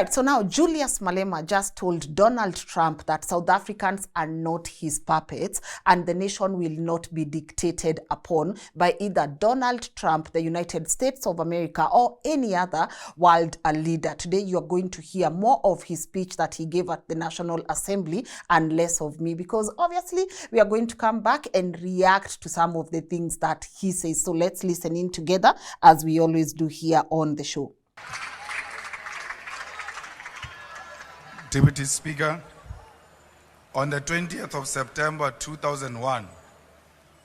Right, so now Julius Malema just told Donald Trump that South Africans are not his puppets and the nation will not be dictated upon by either Donald Trump, the United States of America, or any other world leader. Today, you are going to hear more of his speech that he gave at the National Assembly and less of me, because obviously we are going to come back and react to some of the things that he says. So let's listen in together, as we always do here on the show. Deputy Speaker, on the 20th of September 2001,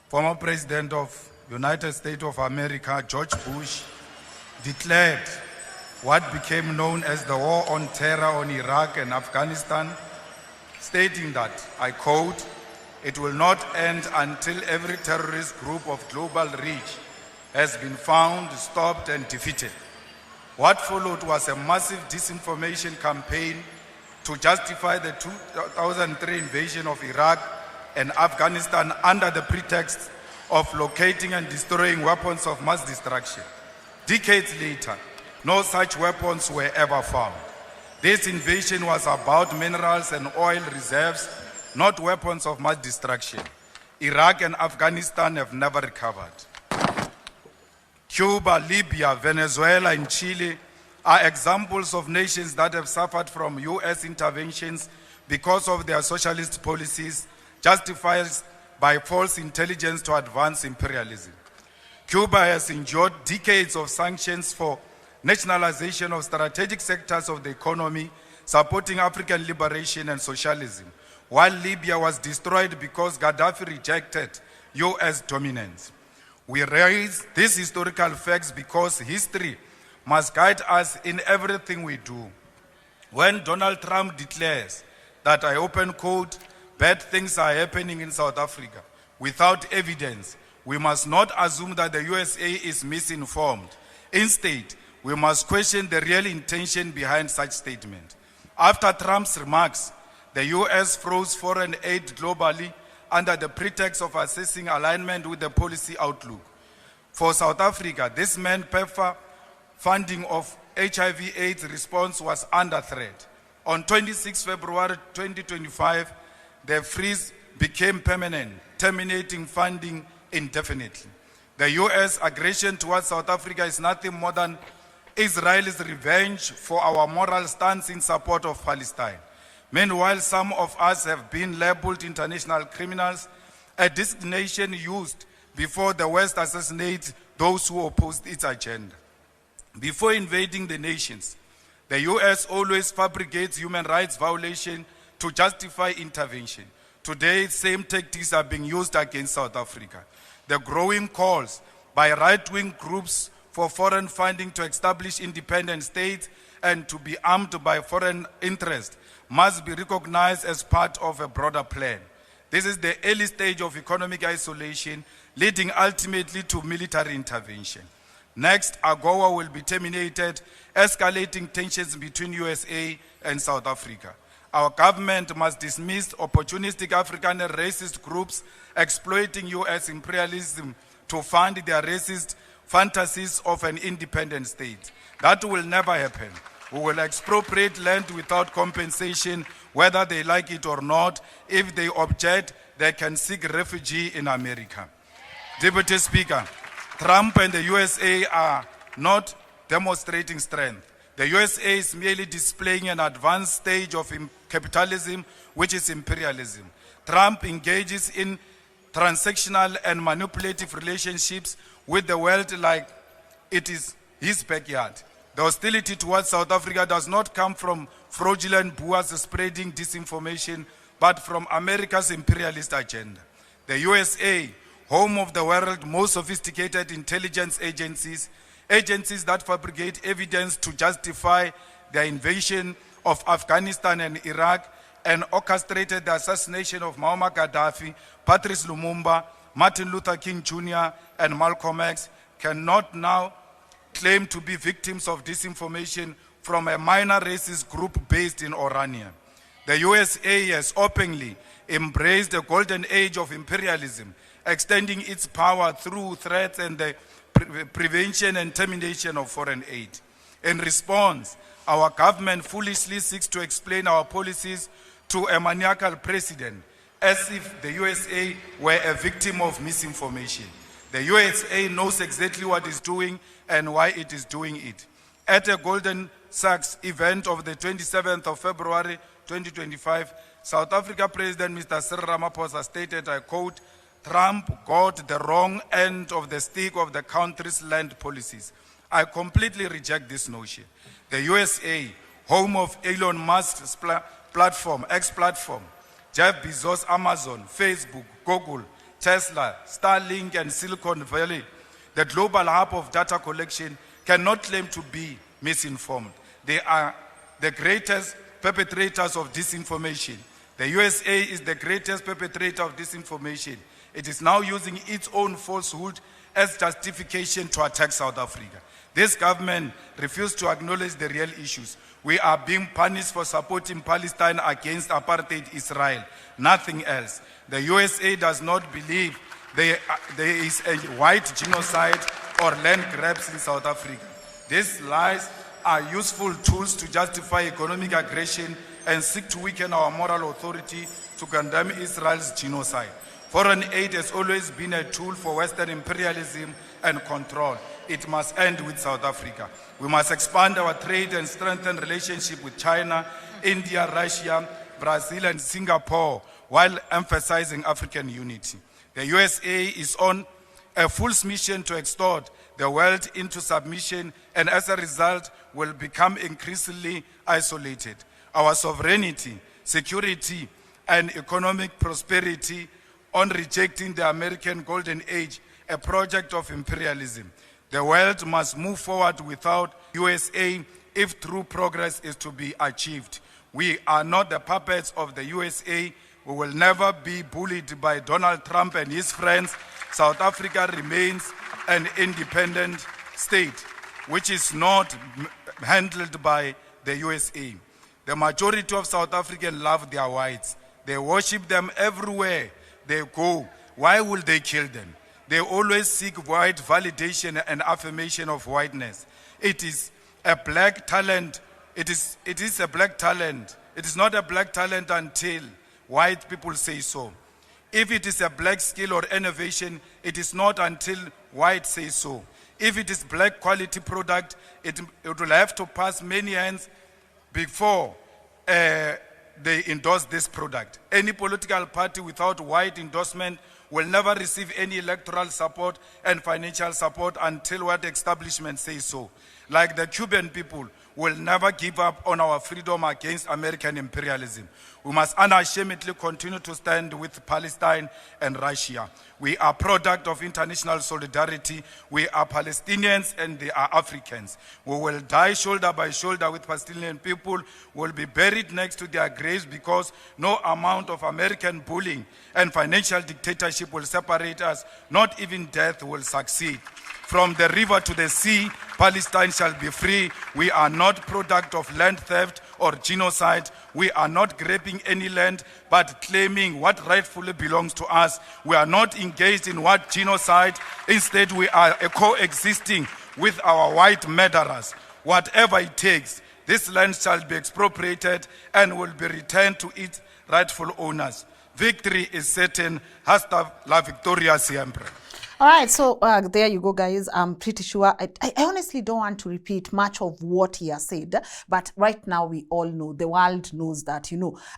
former President of United States of America, George Bush, declared what became known as the War on Terror on Iraq and Afghanistan, stating that, I quote, "It will not end until every terrorist group of global reach has been found, stopped, and defeated." What followed was a massive disinformation campaign to justify the 2003 invasion of Iraq and Afghanistan under the pretext of locating and destroying weapons of mass destruction. Decades later, no such weapons were ever found. This invasion was about minerals and oil reserves, not weapons of mass destruction. Iraq and Afghanistan have never recovered. Cuba, Libya, Venezuela, and Chile are examples of nations that have suffered from US interventions because of their socialist policies, justified by false intelligence to advance imperialism. Cuba has endured decades of sanctions for nationalization of strategic sectors of the economy, supporting African liberation and socialism, while Libya was destroyed because Gaddafi rejected US dominance. We raise these historical facts because history must guide us in everything we do. When Donald Trump declares that, I open quote, bad things are happening in South Africa without evidence, we must not assume that the USA is misinformed. Instead, we must question the real intention behind such statement. After Trump's remarks, the US froze foreign aid globally under the pretext of assessing alignment with the policy outlook. For South Africa, this meant PEPFAR funding of HIV/AIDS response was under threat. On 26 February 2025, the freeze became permanent, terminating funding indefinitely. The US aggression towards South Africa is nothing more than Israel's revenge for our moral stance in support of Palestine. Meanwhile, some of us have been labeled international criminals, a designation used before the West assassinates those who opposed its agenda. Before invading the nations, the US always fabricates human rights violation to justify intervention. Today, same tactics are being used against South Africa. The growing calls by right-wing groups for foreign funding to establish independent states and to be armed by foreign interests must be recognized as part of a broader plan. This is the early stage of economic isolation, leading ultimately to military intervention. Next, AGOA will be terminated, escalating tensions between USA and South Africa. Our government must dismiss opportunistic African and racist groups exploiting US imperialism to fund their racist fantasies of an independent state. That will never happen. We will expropriate land without compensation, whether they like it or not. If they object, they can seek refuge in America. Deputy Speaker, Trump and the USA are not demonstrating strength. The USA is merely displaying an advanced stage of capitalism, which is imperialism. Trump engages in transactional and manipulative relationships with the world like it is his backyard. The hostility towards South Africa does not come from fraudulent boers spreading disinformation, but from America's imperialist agenda. The USA, home of the world's most sophisticated intelligence agencies, agencies that fabricate evidence to justify the invasion of Afghanistan and Iraq, and orchestrated the assassination of Muammar Gaddafi, Patrice Lumumba, Martin Luther King Jr., and Malcolm X, cannot now claim to be victims of disinformation from a minor racist group based in Orania. The USA has openly embraced the golden age of imperialism, extending its power through threats and the prevention and termination of foreign aid. In response, Our government foolishly seeks to explain our policies to a maniacal president as if the USA were a victim of misinformation. The USA knows exactly what it's doing and why it is doing it. At a Goldman Sachs event of the 27th of February 2025, South Africa President Mr. Cyril Ramaphosa stated, I quote, Trump got the wrong end of the stick of the country's land policies. I completely reject this notion. The USA, home of Elon Musk's platform, X platform, Jeff Bezos, Amazon, Facebook, Google, Tesla, Starlink, and Silicon Valley, the global hub of data collection, cannot claim to be misinformed. They are the greatest perpetrators of disinformation. The USA is the greatest perpetrator of disinformation. It is now using its own falsehood as justification to attack South Africa. This government refused to acknowledge the real issues. We are being punished for supporting Palestine against apartheid Israel, nothing else. The USA does not believe there is a white genocide or land grabs in South Africa. These lies are useful tools to justify economic aggression and seek to weaken our moral authority to condemn Israel's genocide. Foreign aid has always been a tool for Western imperialism and control. It must end with South Africa. We must expand our trade and strengthen relationship with China, India, Russia, Brazil, and Singapore, while emphasizing African unity. The USA is on a full mission to extort the world into submission, and as a result will become increasingly isolated. Our sovereignty, security, and economic prosperity on rejecting the American Golden Age, a project of imperialism. The world must move forward without USA if true progress is to be achieved. We are not the puppets of the USA. We will never be bullied by Donald Trump and his friends. South Africa remains an independent state, which is not handled by the USA. The majority of South Africans love their whites. They worship them everywhere they go. Why will they kill them? They always seek white validation and affirmation of whiteness. It is a black talent. It is a black talent. It is not a black talent until white people say so. If it is a black skill or innovation, it is not until white say so. If it is black quality product, it will have to pass many hands before they endorse this product. Any political party without white endorsement will never receive any electoral support and financial support until white establishment says so. Like the Cuban people will never give up on our freedom against American imperialism. We must unashamedly continue to stand with Palestine and Russia. We are product of international solidarity. We are Palestinians and they are Africans. We will die shoulder by shoulder with Palestinian people. We will be buried next to their graves because no amount of American bullying and financial dictatorship will separate us. Not even death will succeed. From the river to the sea, Palestine shall be free. We are not product of land theft or genocide. We are not grabbing any land, but claiming what rightfully belongs to us. We are not engaged in what genocide. Instead, we are coexisting with our white murderers. Whatever it takes, this land shall be expropriated and will be returned to its rightful owners. Victory is certain. Hasta la victoria siempre. All right, so there you go, guys. I'm pretty sure. I honestly don't want to repeat much of what he has said, but right now we all know, the world knows that,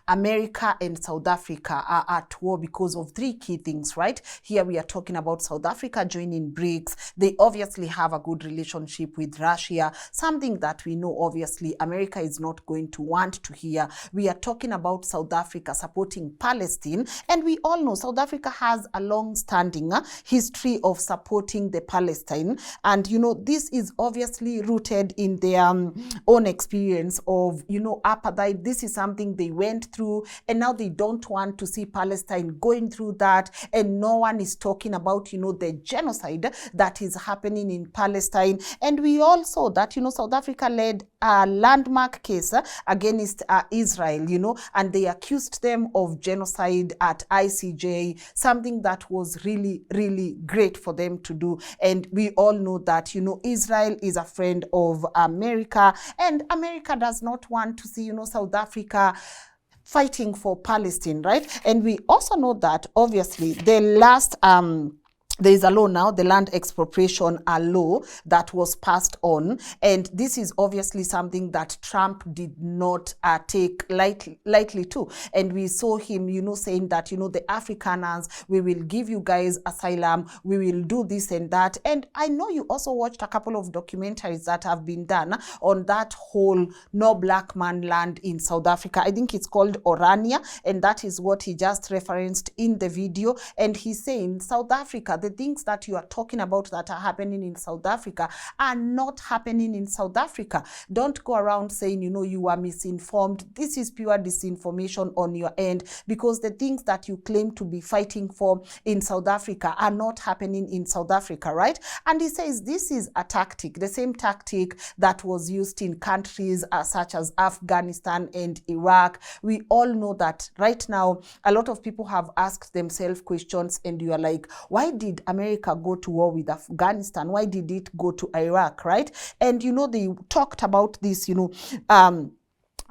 America and South Africa are at war because of three key things, right? Here we are talking about South Africa joining BRICS. They obviously have a good relationship with Russia, something that we know, obviously, America is not going to want to hear. We are talking about South Africa supporting Palestine, and we all know South Africa has a long-standing history of supporting the Palestine, and this is obviously rooted in their own experience of apartheid. This is something they went through, and now they don't want to see Palestine going through that, and no one is talking about the genocide that is happening in Palestine. And we also that South Africa led a landmark case against Israel, and they accused them of genocide at ICJ, something that was really, really great. great for them to do. And we all know that, you know, Israel is a friend of America, and America does not want to see, you know, South Africa fighting for Palestine, right? And we also know that obviously the last there is a law now, the land expropriation law that was passed on, and this is obviously something that Trump did not take lightly too. And we saw him, you know, saying that, you know, the Afrikaners, we will give you guys asylum, we will do this and that. And I know you also watched a couple of documentaries that have been done on that whole no black man land in South Africa. I think it's called Orania, and that is what he just referenced in the video. And he's saying South Africa, the things that you are talking about that are happening in South Africa are not happening in South Africa. Don't go around saying, you know, you are misinformed. This is pure disinformation on your end, because the things that you claim to be fighting for in South Africa are not happening in South Africa, right? And he says this is a tactic, the same tactic that was used in countries such as Afghanistan and Iraq. We all know that right now a lot of people have asked themselves questions, and you are like, why did America go to war with Afghanistan? Why did it go to Iraq, right? And you know, they talked about this, you know,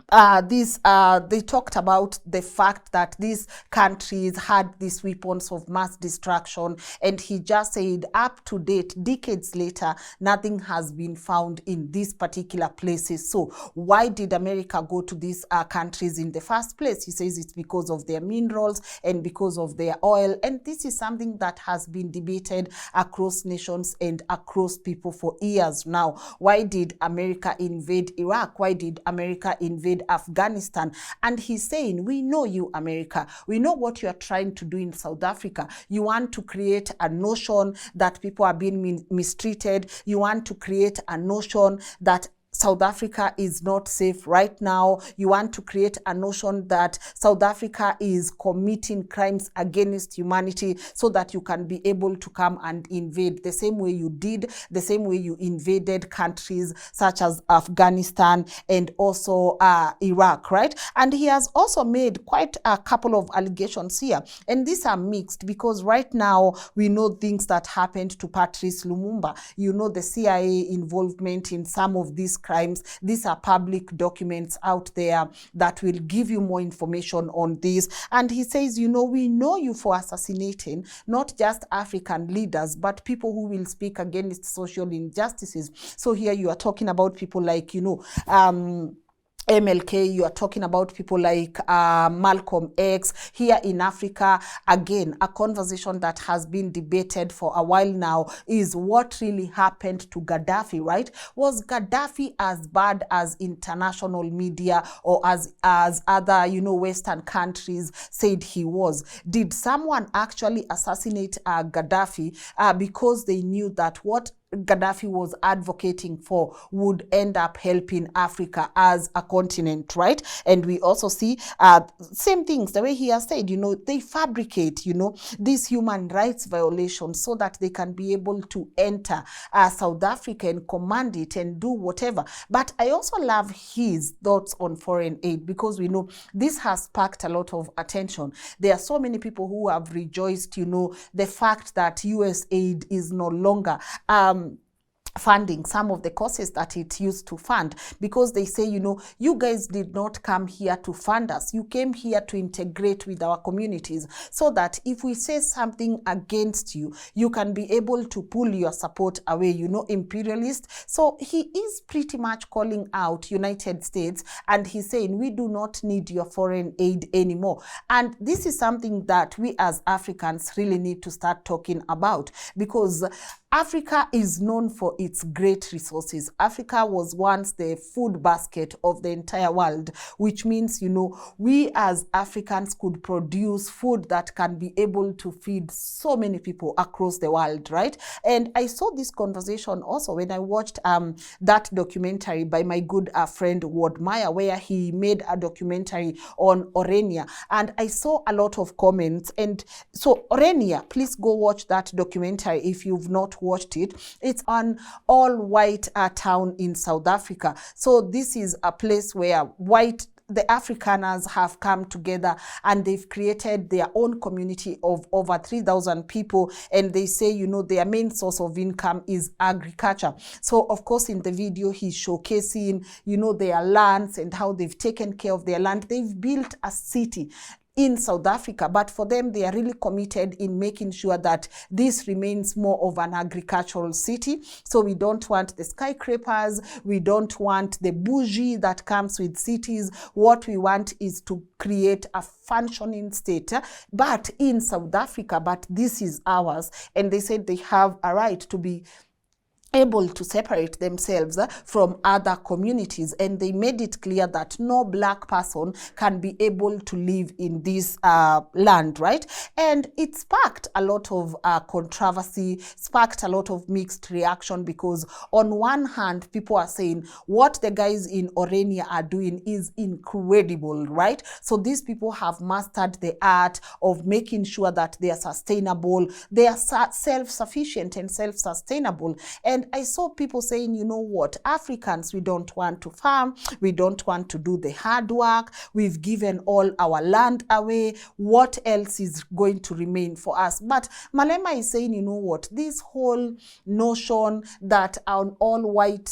they talked about the fact that these countries had these weapons of mass destruction, and he just said up to date, decades later, nothing has been found in these particular places. So why did America go to these countries in the first place? He says it's because of their minerals and because of their oil, and this is something that has been debated across nations and across people for years now. Why did America invade Iraq? Why did America invade Afghanistan? And he's saying, we know you, America. We know what you are trying to do in South Africa. You want to create a notion that people are being mistreated. You want to create a notion that South Africa is not safe right now. You want to create a notion that South Africa is committing crimes against humanity so that you can be able to come and invade the same way you did, the same way you invaded countries such as Afghanistan and also Iraq, right? And he has also made quite a couple of allegations here. And these are mixed, because right now we know things that happened to Patrice Lumumba. You know, the CIA involvement in some of these crimes. These are public documents out there that will give you more information on this. And he says, you know, we know you for assassinating not just African leaders, but people who will speak against social injustices. So here you are talking about people like, you know, MLK, you are talking about people like Malcolm X. Here in Africa, again, a conversation that has been debated for a while now is what really happened to Gaddafi, right? Was Gaddafi as bad as international media or as other, you know, Western countries said he was? Did someone actually assassinate Gaddafi because they knew that what Gaddafi was advocating for would end up helping Africa as a continent, right? And we also see same things, the way he has said, you know, they fabricate, you know, these human rights violations so that they can be able to enter South Africa and command it and do whatever. But I also love his thoughts on foreign aid, because we know this has sparked a lot of attention. There are so many people who have rejoiced, you know, the fact that US aid is no longer funding some of the causes that it used to fund, because they say, you know, you guys did not come here to fund us. You came here to integrate with our communities so that if we say something against you, you can be able to pull your support away, you know, imperialist. So he is pretty much calling out United States, and he's saying we do not need your foreign aid anymore. And this is something that we as Africans really need to start talking about, because Africa is known for its great resources. Africa was once the food basket of the entire world, which means, you know, we as Africans could produce food that can be able to feed so many people across the world, right? And I saw this conversation also when I watched that documentary by my good friend Ward Meyer, where he made a documentary on Orania. And I saw a lot of comments. And so Orania, please go watch that documentary if you've not watched it. It's an all-white town in South Africa. So this is a place where white the Afrikaners have come together and they've created their own community of over 3,000 people, and they say, you know, their main source of income is agriculture. So of course in the video he's showcasing, you know, their lands and how they've taken care of their land. They've built a city in South Africa, but for them, they are really committed in making sure that this remains more of an agricultural city. So we don't want the skyscrapers, we don't want the bougie that comes with cities. What we want is to create a functioning state, but in South Africa, but this is ours. And they said they have a right to be able to separate themselves from other communities, and they made it clear that no black person can be able to live in this land, right? And it sparked a lot of controversy, sparked a lot of mixed reaction, because on one hand people are saying what the guys in Orania are doing is incredible, right? So these people have mastered the art of making sure that they are sustainable, they are self-sufficient and self-sustainable. And I saw people saying, you know what, Africans, we don't want to farm, we don't want to do the hard work, we've given all our land away, what else is going to remain for us? But Malema is saying, you know what, this whole notion that an all-white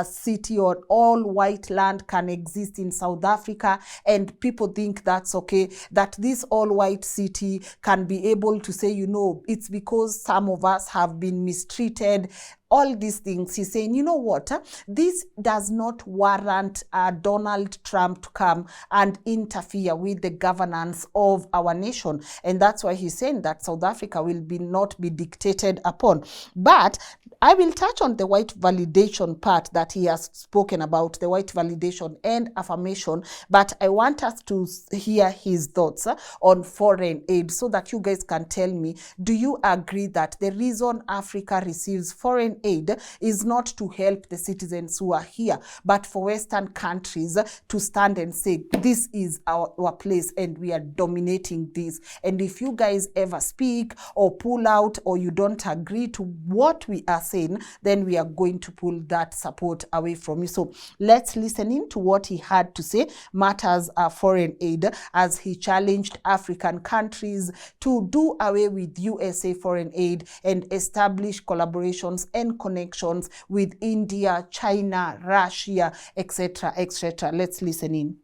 city or all-white land can exist in South Africa, and people think that's okay, that this all-white city can be able to say, you know, it's because some of us have been mistreated, all these things. He's saying, you know what, this does not warrant Donald Trump to come and interfere with the governance of our nation. And that's why he's saying that South Africa will not be dictated upon. But I will touch on the white validation part that he has spoken about, the white validation and affirmation, but I want us to hear his thoughts on foreign aid, so that you guys can tell me, do you agree that the reason Africa receives foreign aid is not to help the citizens who are here, but for Western countries to stand and say, this is our place and we are dominating this, and if you guys ever speak or pull out or you don't agree to what we are saying, then we are going to pull that support away from you. So let's listen in to what he had to say matters foreign aid, as he challenged African countries to do away with USA foreign aid and establish collaborations and connections with India, China, Russia, etc., etc. Let's listen in.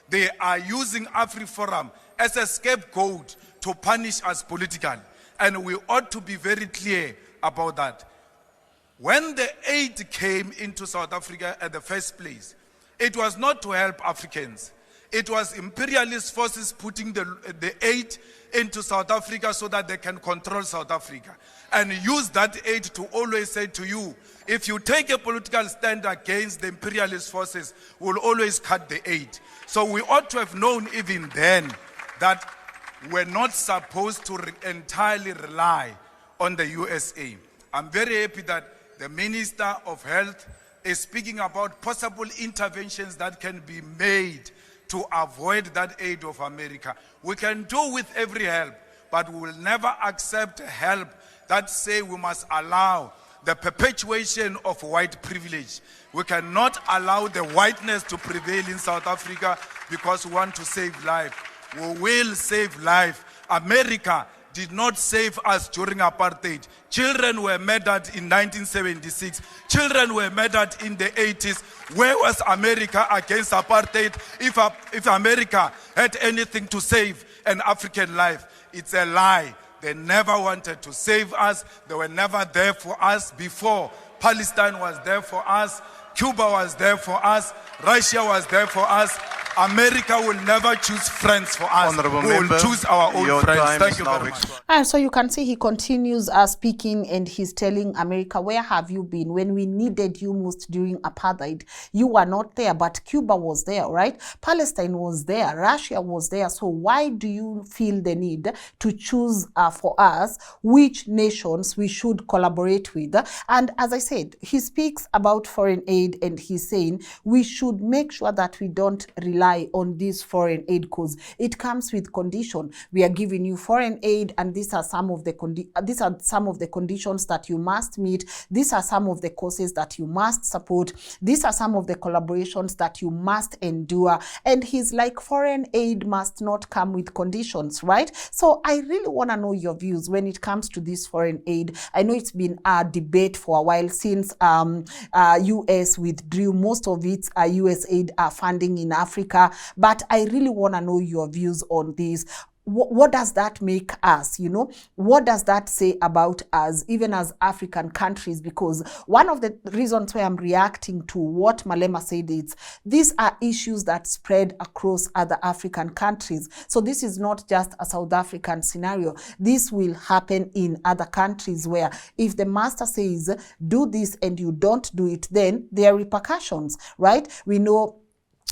They are using AfriForum as a scapegoat to punish us politically, and we ought to be very clear about that. When the aid came into South Africa at the first place, it was not to help Africans. It was imperialist forces putting the aid into South Africa so that they can control South Africa, and use that aid to always say to you, if you take a political stand against the imperialist forces, we'll always cut the aid. So we ought to have known even then that we're not supposed to entirely rely on the USA. I'm very happy that the Minister of Health is speaking about possible interventions that can be made to avoid that aid of America. We can do with every help, but we will never accept help that say we must allow the perpetuation of white privilege. We cannot allow the whiteness to prevail in South Africa because we want to save life. We will save life. America did not save us during apartheid. Children were murdered in 1976. Children were murdered in the 80s. Where was America against apartheid? If America had anything to save an African life, it's a lie. They never wanted to save us. They were never there for us before. Palestine was there for us. Cuba was there for us. Russia was there for us. America will never choose friends for us. Honorable we will member, choose our own friends. Thank you very much. And so you can see he continues speaking, and he's telling America, where have you been when we needed you most during apartheid? You were not there, but Cuba was there, right? Palestine was there, Russia was there. So why do you feel the need to choose for us which nations we should collaborate with? And as I said, he speaks about foreign aid aid, and he's saying we should make sure that we don't rely on this foreign aid because it comes with condition. We are giving you foreign aid, and these are some of the conditions that you must meet. These are some of the causes that you must support. These are some of the collaborations that you must endure. And he's like, foreign aid must not come with conditions, right? So I really want to know your views when it comes to this foreign aid. I know it's been a debate for a while since US withdrew most of its USAID funding in Africa, but I really want to know your views on this. What does that make us, you know? What does that say about us, even as African countries? Because one of the reasons why I'm reacting to what Malema said is these are issues that spread across other African countries. So this is not just a South African scenario. This will happen in other countries where if the master says do this and you don't do it, then there are repercussions, right? We know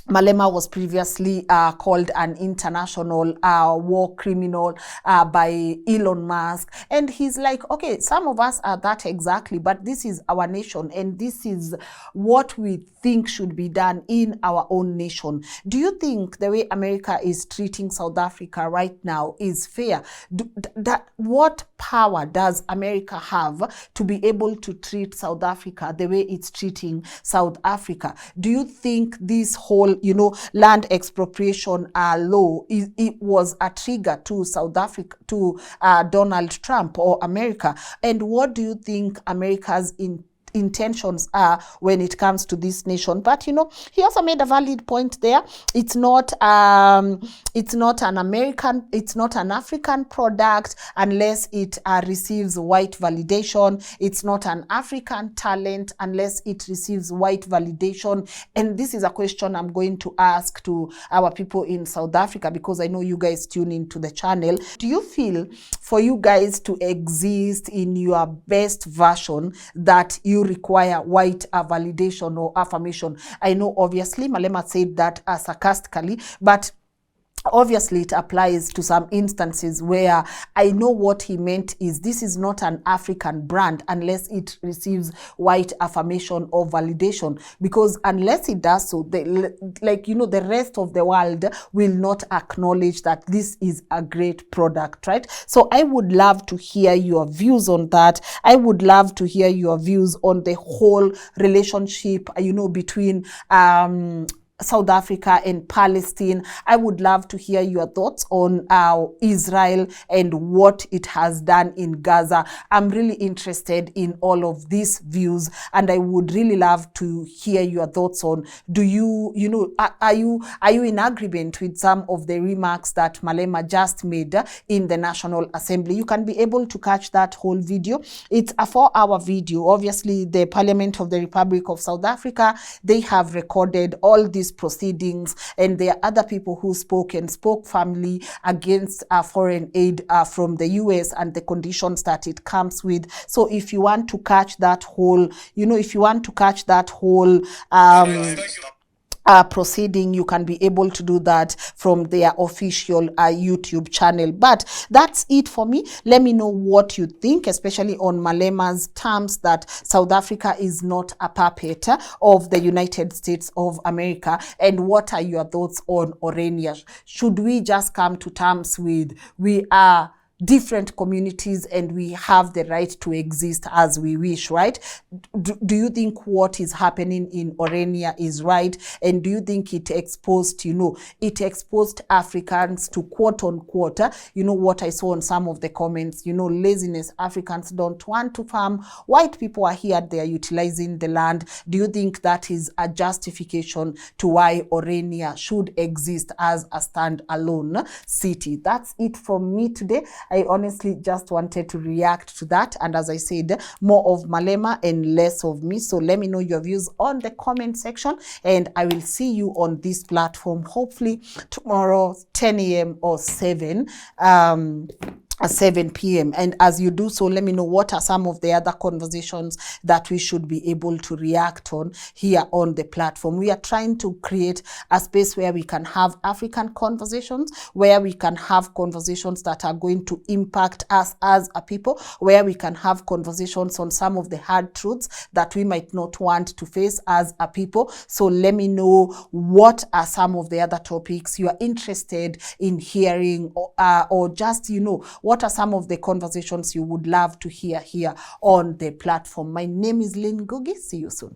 Malema was previously called an international war criminal by Elon Musk. And he's like, okay, some of us are that exactly, but this is our nation and this is what we think should be done in our own nation. Do you think the way America is treating South Africa right now is fair? What power does America have to be able to treat South Africa the way it's treating South Africa? Do you think this whole, you know, land expropriation law, it was a trigger to South Africa, to Donald Trump or America? And what do you think America's intentions are when it comes to this nation? But you know, he also made a valid point there. It's not an African product unless it receives white validation. It's not an African talent unless it receives white validation. And this is a question I'm going to ask to our people in South Africa, because I know you guys tune into the channel. Do you feel for you guys to exist in your best version that you require white validation or affirmation? I know obviously Malema said that sarcastically, but obviously it applies to some instances where I know what he meant is this is not an African brand unless it receives white affirmation or validation, because unless it does so, the rest of the world will not acknowledge that this is a great product, right? So I would love to hear your views on that. I would love to hear your views on the whole relationship, you know, between South Africa and Palestine. I would love to hear your thoughts on Israel and what it has done in Gaza. I'm really interested in all of these views, and I would really love to hear your thoughts on, do you, you know, are you in agreement with some of the remarks that Malema just made in the National Assembly? You can be able to catch that whole video. It's a 4-hour video. Obviously, the Parliament of the Republic of South Africa, they have recorded all these proceedings, and there are other people who spoke firmly against foreign aid from the US and the conditions that it comes with. So if you want to catch that whole, you know, proceeding, you can be able to do that from their official YouTube channel. But that's it for me. Let me know what you think, especially on Malema's terms that South Africa is not a puppet of the United States of America. And what are your thoughts on Orania? Should we just come to terms with we are different communities and we have the right to exist as we wish, right? Do you think what is happening in Orania is right? And do you think it exposed, you know, it exposed Africans to quote unquote, you know, what I saw on some of the comments, you know, laziness, Africans don't want to farm, white people are here, they are utilizing the land. Do you think that is a justification to why Orania should exist as a standalone city? That's it from me today. I honestly just wanted to react to that. And as I said, more of Malema and less of me. So let me know your views on the comment section. And I will see you on this platform, hopefully tomorrow, 10 a.m. or 7. at 7 p.m. And as you do so, let me know what are some of the other conversations that we should be able to react on here on the platform. We are trying to create a space where we can have African conversations, where we can have conversations that are going to impact us as a people, where we can have conversations on some of the hard truths that we might not want to face as a people. So let me know what are some of the other topics you are interested in hearing, or just, what are some of the conversations you would love to hear here on the platform. My name is Lynn Ngugi. See you soon.